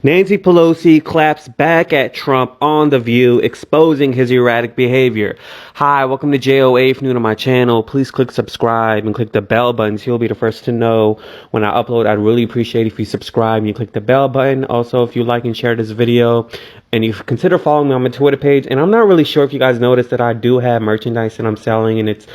Nancy Pelosi claps back at Trump on The View, exposing his erratic behavior. Hi, welcome to JOA. If you're new to my channel, please click subscribe and click the bell button so you'll be the first to know when I upload. I'd really appreciate if you subscribe and you click the bell button. Also, if you like and share this video, and you consider following me on my Twitter page. And I'm not really sure if you guys noticed that I do have merchandise that I'm selling, and it's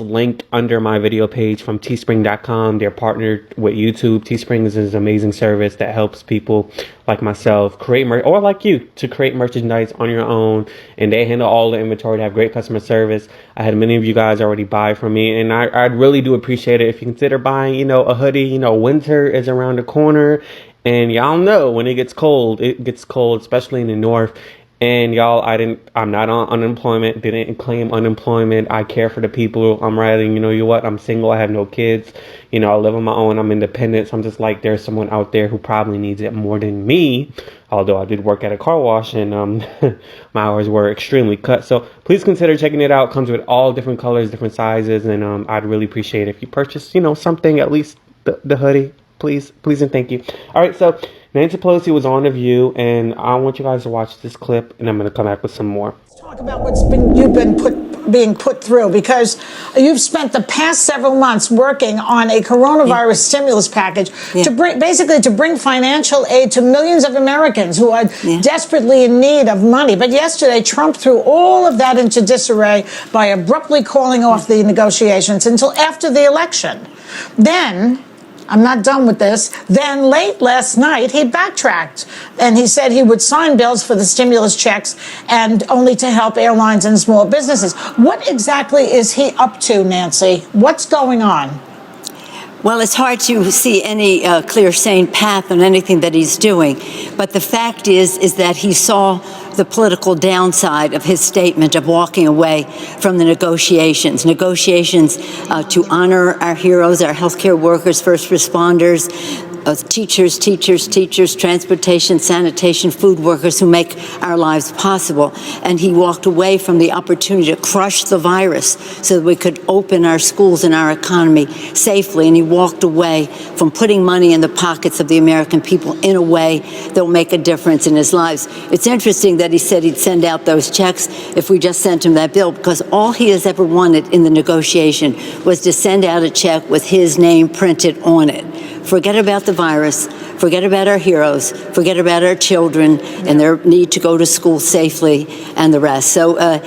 linked under my video page from teespring.com. They're partnered with YouTube. Teespring is an amazing service that helps people like myself create or like you to create merchandise on your own, and they handle all the inventory. They have great customer service. I had many of you guys already buy from me, and I really do appreciate it if you consider buying, a hoodie. Winter is around the corner. And y'all know when it gets cold, especially in the north. And y'all, I'm not on unemployment, didn't claim unemployment. I care for the people I'm writing. I'm single, I have no kids. I live on my own, I'm independent. So I'm just like, there's someone out there who probably needs it more than me. Although I did work at a car wash and my hours were extremely cut. So please consider checking it out. It comes with all different colors, different sizes. And I'd really appreciate it if you purchase, something, at least the hoodie. Please and thank you. All right, so Nancy Pelosi was on The View, and I want you guys to watch this clip, and I'm going to come back with some more. Talk about what's being put through, because you've spent the past several months working on a coronavirus stimulus package to bring financial aid to millions of Americans who are desperately in need of money. But yesterday, Trump threw all of that into disarray by abruptly calling off the negotiations until after the election. Then, I'm not done with this. Then late last night, he backtracked and he said he would sign bills for the stimulus checks and only to help airlines and small businesses. What exactly is he up to, Nancy? What's going on? Well, it's hard to see any clear, sane path on anything that he's doing. But the fact is that he saw the political downside of his statement of walking away from the negotiations to honor our heroes, our healthcare workers, first responders, teachers, transportation, sanitation, food workers who make our lives possible. And he walked away from the opportunity to crush the virus so that we could open our schools and our economy safely. And he walked away from putting money in the pockets of the American people in a way that will make a difference in his lives. It's interesting that he said he'd send out those checks if we just sent him that bill, because all he has ever wanted in the negotiation was to send out a check with his name printed on it. Forget about the virus, forget about our heroes, forget about our children and their need to go to school safely and the rest. So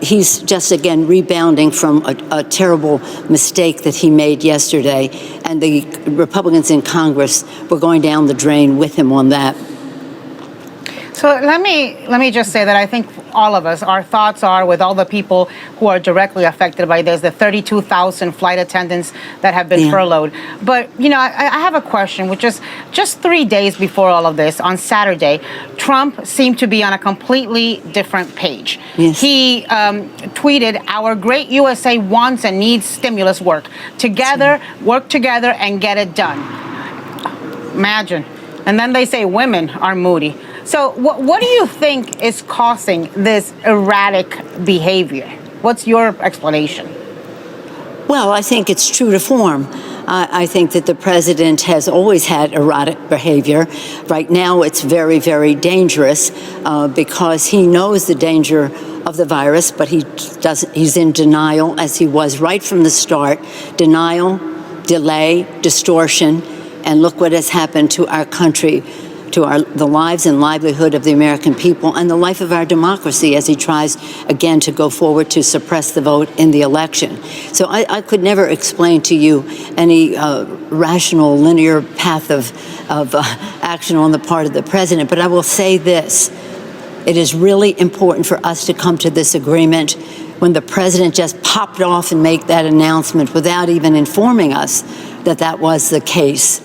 he's just, again, rebounding from a terrible mistake that he made yesterday. And the Republicans in Congress were going down the drain with him on that. So let me just say that I think all of us, our thoughts are with all the people who are directly affected by this, the 32,000 flight attendants that have been furloughed. But, I have a question, which is just 3 days before all of this, on Saturday, Trump seemed to be on a completely different page. Yes. He tweeted, "Our great USA wants and needs stimulus work. Together, work together and get it done." Imagine. And then they say women are moody. So what do you think is causing this erratic behavior? What's your explanation? Well, I think it's true to form. I think that the president has always had erratic behavior. Right now, it's very, very dangerous because he knows the danger of the virus, but he's in denial, as he was right from the start. Denial, delay, distortion, and look what has happened to our country, to the lives and livelihood of the American people and the life of our democracy as he tries again to go forward to suppress the vote in the election. So I could never explain to you any rational, linear path of action on the part of the president. But I will say this. It is really important for us to come to this agreement. When the president just popped off and made that announcement without even informing us that that was the case,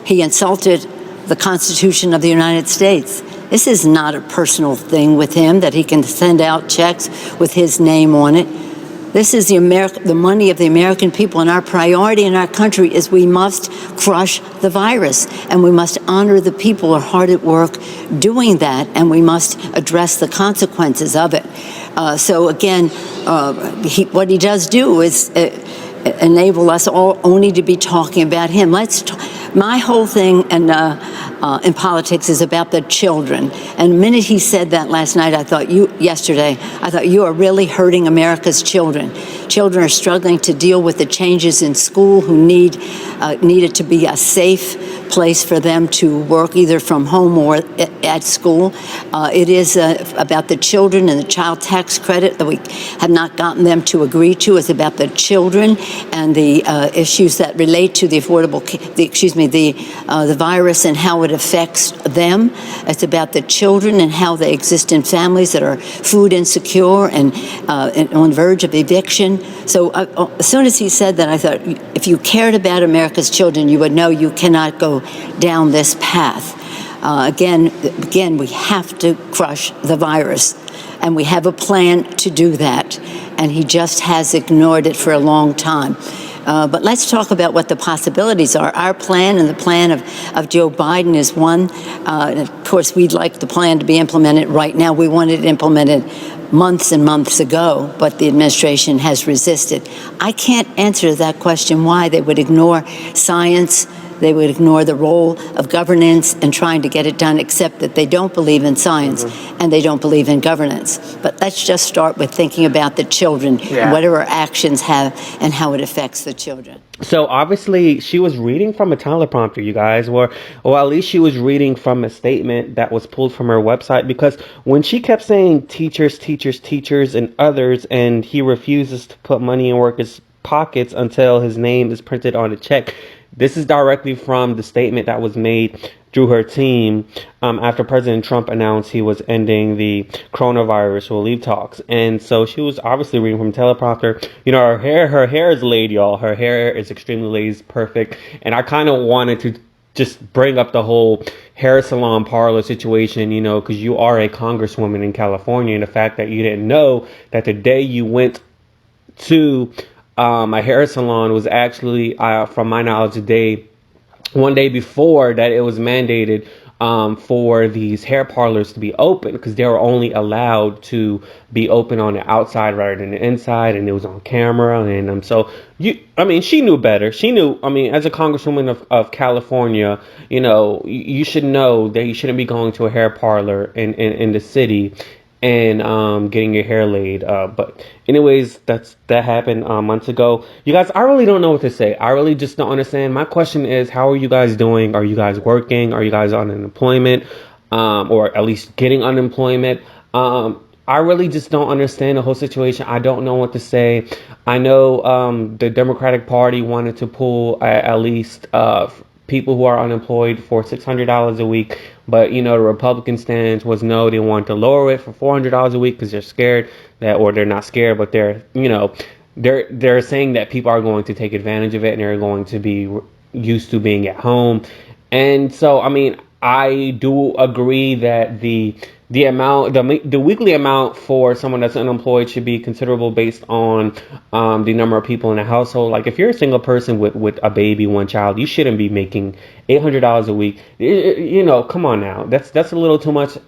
he insulted the Constitution of the United States. This is not a personal thing with him, that he can send out checks with his name on it. This is the money of the American people, and our priority in our country is we must crush the virus, and we must honor the people who are hard at work doing that, and we must address the consequences of it. So again, what he does do is enable us all only to be talking about him. My whole thing, and in politics is about the children. And the minute he said that last night, I thought you are really hurting America's children. Children are struggling to deal with the changes in school, who need it to be a safe place for them to work either from home or at school. It is about the children, and the child tax credit that we have not gotten them to agree to is about the children and the issues that relate to the the virus and how it affects them. It's about the children and how they exist in families that are food insecure and on the verge of eviction. So as soon as he said that, I thought, if you cared about America's children, you would know you cannot go down this path. Again, we have to crush the virus, and we have a plan to do that, and he just has ignored it for a long time. But let's talk about what the possibilities are. Our plan and the plan of Joe Biden is one. And of course, we'd like the plan to be implemented right now. We wanted it implemented months and months ago, but the administration has resisted. I can't answer that question, why they would ignore science. They would ignore the role of governance and trying to get it done, except that they don't believe in science and they don't believe in governance. But let's just start with thinking about the children, and what our actions have and how it affects the children. So obviously she was reading from a teleprompter, you guys, or at least she was reading from a statement that was pulled from her website, because when she kept saying teachers, teachers, teachers, and others, and he refuses to put money in workers' pockets until his name is printed on a check. This is directly from the statement that was made through her team after President Trump announced he was ending the coronavirus relief talks. And so she was obviously reading from a teleprompter. You know, her hair is laid, y'all. Her hair is extremely laid, perfect. And I kind of wanted to just bring up the whole hair salon parlor situation, you know, because you are a congresswoman in California. And the fact that you didn't know that the day you went to a hair salon was actually, from my knowledge, one day before that it was mandated for these hair parlors to be open, because they were only allowed to be open on the outside rather than the inside, and it was on camera. And so she knew better. She knew, as a congresswoman of California, you know, you should know that you shouldn't be going to a hair parlor in the city and getting your hair laid. But anyways, that happened months ago. You guys, I really don't know what to say. I really just don't understand. My question is, how are you guys doing? Are you guys working? Are you guys on unemployment? Or at least getting unemployment? I really just don't understand the whole situation. I don't know what to say. I know the Democratic Party wanted to pull at least people who are unemployed for $600 a week. But, you know, the Republican stance was no, they want to lower it for $400 a week because they're scared that, or they're not scared, but they're saying that people are going to take advantage of it and they're going to be used to being at home. And so, I do agree that the weekly amount for someone that's unemployed should be considerable based on the number of people in the household. Like, if you're a single person with a baby, one child, you shouldn't be making $800 a week. You know, come on now. That's a little too much.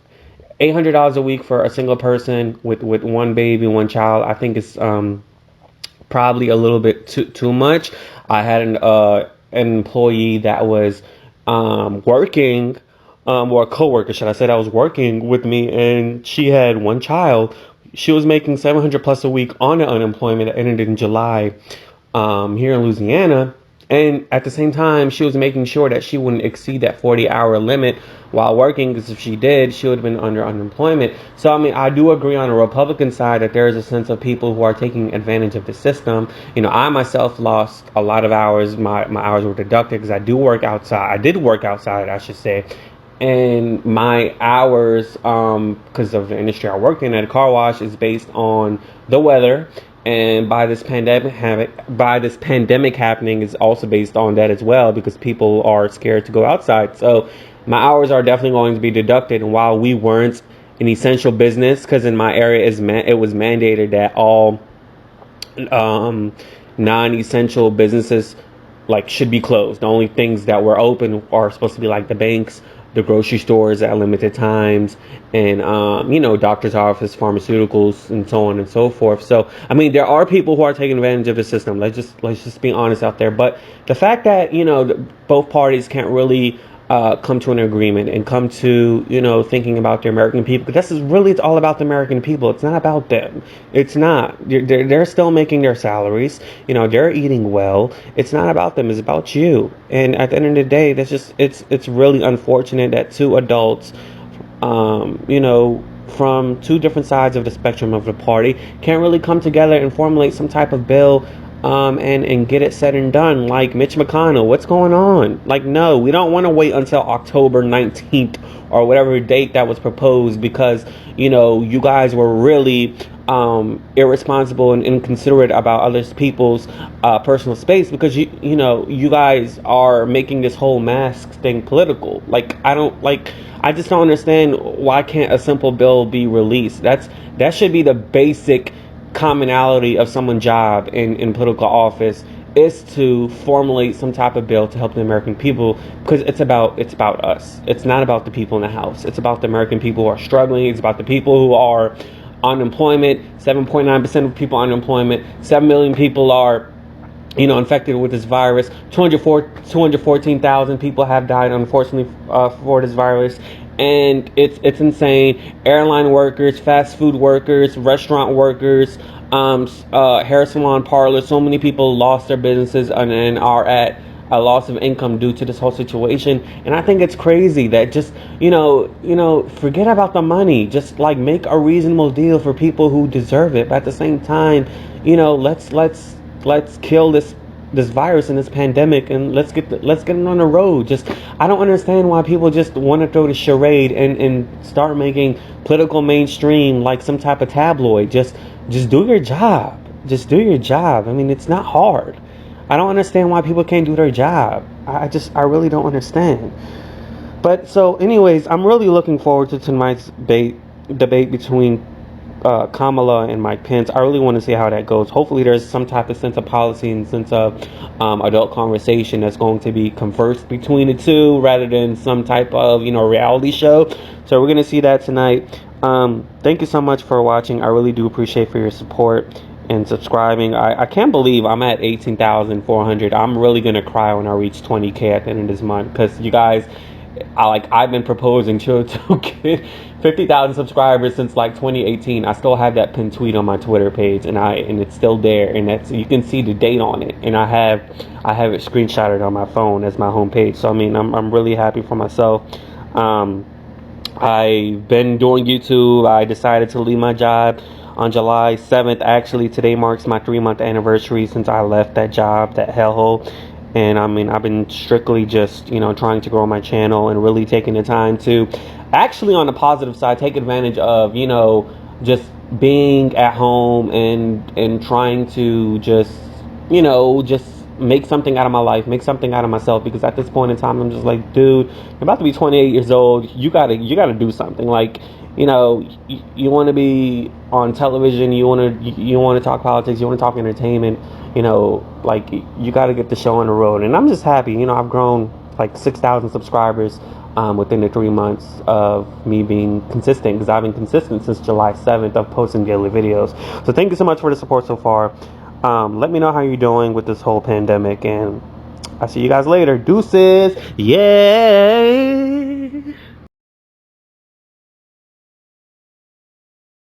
$800 a week for a single person with one baby, one child, I think it's probably a little bit too much. I had an employee that was working, or a coworker, should I say, that was working with me, and she had one child. She was making $700 plus a week on the unemployment that ended in July here in Louisiana. And at the same time, she was making sure that she wouldn't exceed that 40-hour limit while working, because if she did, she would have been under unemployment. So, I do agree on the Republican side that there is a sense of people who are taking advantage of the system. You know, I myself lost a lot of hours. My hours were deducted because I did work outside, I should say. And my hours, because of the industry I work in at a car wash, is based on the weather. And by this pandemic happening is also based on that as well, because people are scared to go outside. So my hours are definitely going to be deducted. And while we weren't an essential business, because in my area it was mandated that all non-essential businesses should be closed. The only things that were open are supposed to be like the banks, the grocery stores at limited times, and doctor's office, pharmaceuticals, and so on and so forth. So there are people who are taking advantage of the system. Let's just be honest out there. But the fact that both parties can't really come to an agreement and come to, thinking about the American people. This is really, it's all about the American people. It's not about them. It's not. They're still making their salaries. They're eating well. It's not about them. It's about you. And at the end of the day, that's just, it's really unfortunate that two adults, from two different sides of the spectrum of the party can't really come together and formulate some type of bill, and get it said and done. Like Mitch McConnell, what's going on? Like, no, we don't want to wait until October 19th or whatever date that was proposed, because, you guys were really irresponsible and inconsiderate about other people's personal space, because you guys are making this whole mask thing political. Like, I just don't understand, why can't a simple bill be released? That should be the basic commonality of someone's job in political office, is to formulate some type of bill to help the American people, because it's about us. It's not about the people in the House. It's about the American people who are struggling. It's about the people who are unemployment. 7.9% of people unemployment. 7 million people are infected with this virus. 214,000 people have died, unfortunately, for this virus. And it's insane. Airline workers, fast food workers, restaurant workers, hair salon parlors, so many people lost their businesses and are at a loss of income due to this whole situation. And I think it's crazy that just, forget about the money. Just like make a reasonable deal for people who deserve it. But at the same time, let's kill this virus and this pandemic, and let's get it on the road. Just, I don't understand why people just want to throw the charade and start making political mainstream like some type of tabloid. Just do your job. Just do your job. I mean, it's not hard. I don't understand why people can't do their job. I really don't understand. But so anyways, I'm really looking forward to tonight's debate between Kamala and Mike Pence. I really want to see how that goes. Hopefully there's some type of sense of policy and sense of adult conversation that's going to be conversed between the two, rather than some type of reality show. So we're going to see that tonight. Thank you so much for watching. I really do appreciate for your support and subscribing. I can't believe I'm at 18,400. I'm really going to cry when I reach 20K at the end of this month, because you guys, I've been proposing to get 50,000 subscribers since 2018. I still have that pinned tweet on my Twitter page, and it's still there, and you can see the date on it, and I have it screenshotted on my phone as my homepage. So I mean, I'm really happy for myself. I've been doing YouTube. I decided to leave my job on July 7th. Actually, today marks my 3-month anniversary since I left that job, that hellhole. And I mean, I've been strictly just, trying to grow my channel and really taking the time to actually, on the positive side, take advantage of, just being at home and trying to just make something out of my life, make something out of myself. Because at this point in time, I'm just like, dude, you're about to be 28 years old. You gotta do something. Like, you want to be on television, you want to talk politics, you want to talk entertainment, you got to get the show on the road. And I'm just happy, I've grown 6,000 subscribers within the 3 months of me being consistent, because I've been consistent since July 7th of posting daily videos. So thank you so much for the support so far. Let me know how you're doing with this whole pandemic, and I'll see you guys later. Deuces. Yay.